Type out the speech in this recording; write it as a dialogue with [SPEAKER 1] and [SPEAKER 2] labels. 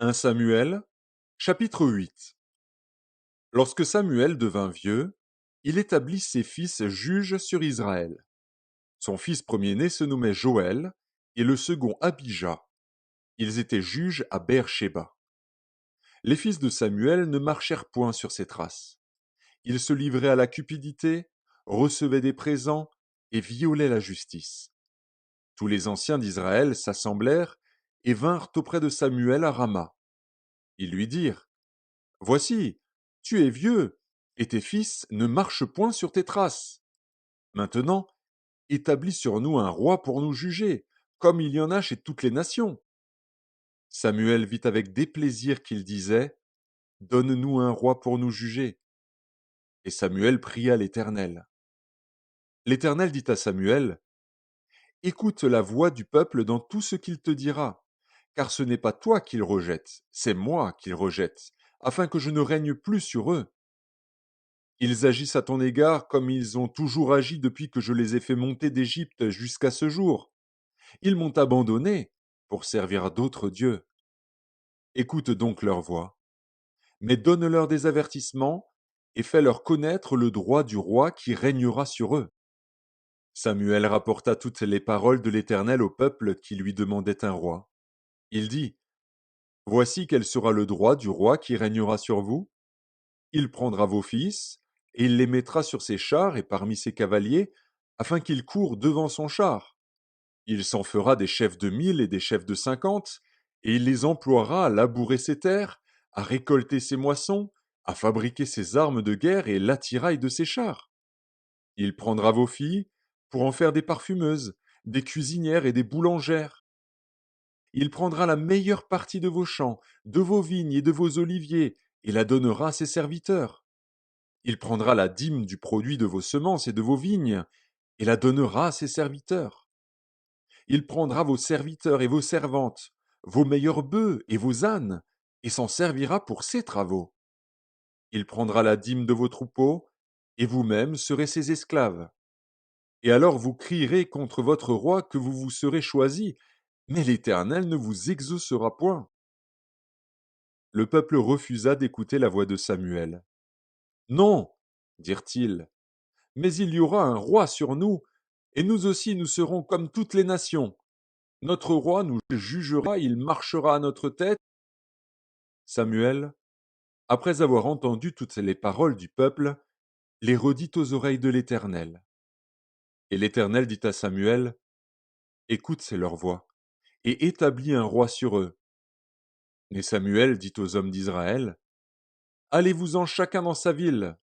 [SPEAKER 1] 1 Samuel, chapitre 8. Lorsque Samuel devint vieux, il établit ses fils juges sur Israël. Son fils premier-né se nommait Joël et le second Abijah. Ils étaient juges à Beer-Shéba. Les fils de Samuel ne marchèrent point sur ses traces. Ils se livraient à la cupidité, recevaient des présents et violaient la justice. Tous les anciens d'Israël s'assemblèrent et vinrent auprès de Samuel à Rama. Ils lui dirent: Voici, tu es vieux, et tes fils ne marchent point sur tes traces. Maintenant, établis sur nous un roi pour nous juger, comme il y en a chez toutes les nations. Samuel vit avec déplaisir qu'il disait: Donne-nous un roi pour nous juger. Et Samuel pria l'Éternel. L'Éternel dit à Samuel: Écoute la voix du peuple dans tout ce qu'il te dira, car ce n'est pas toi qu'il rejette, c'est moi qu'il rejette, afin que je ne règne plus sur eux. Ils agissent à ton égard comme ils ont toujours agi depuis que je les ai fait monter d'Égypte jusqu'à ce jour. Ils m'ont abandonné pour servir à d'autres dieux. Écoute donc leur voix, mais donne-leur des avertissements et fais-leur connaître le droit du roi qui régnera sur eux. Samuel rapporta toutes les paroles de l'Éternel au peuple qui lui demandait un roi. Il dit: Voici quel sera le droit du roi qui régnera sur vous. Il prendra vos fils, et il les mettra sur ses chars et parmi ses cavaliers, afin qu'ils courent devant son char. Il s'en fera des chefs de 1000 et des chefs de 50, et il les emploiera à labourer ses terres, à récolter ses moissons, à fabriquer ses armes de guerre et l'attirail de ses chars. Il prendra vos filles pour en faire des parfumeuses, des cuisinières et des boulangères. Il prendra la meilleure partie de vos champs, de vos vignes et de vos oliviers, et la donnera à ses serviteurs. Il prendra la dîme du produit de vos semences et de vos vignes, et la donnera à ses serviteurs. Il prendra vos serviteurs et vos servantes, vos meilleurs bœufs et vos ânes, et s'en servira pour ses travaux. Il prendra la dîme de vos troupeaux, et vous-même serez ses esclaves. Et alors vous crierez contre votre roi que vous vous serez choisi, mais l'Éternel ne vous exaucera point. Le peuple refusa d'écouter la voix de Samuel. Non, dirent-ils, mais il y aura un roi sur nous, et nous aussi nous serons comme toutes les nations. Notre roi nous jugera, il marchera à notre tête. Samuel, après avoir entendu toutes les paroles du peuple, les redit aux oreilles de l'Éternel. Et l'Éternel dit à Samuel: Écoute leur voix, et établis un roi sur eux. Et Samuel dit aux hommes d'Israël: Allez-vous-en chacun dans sa ville,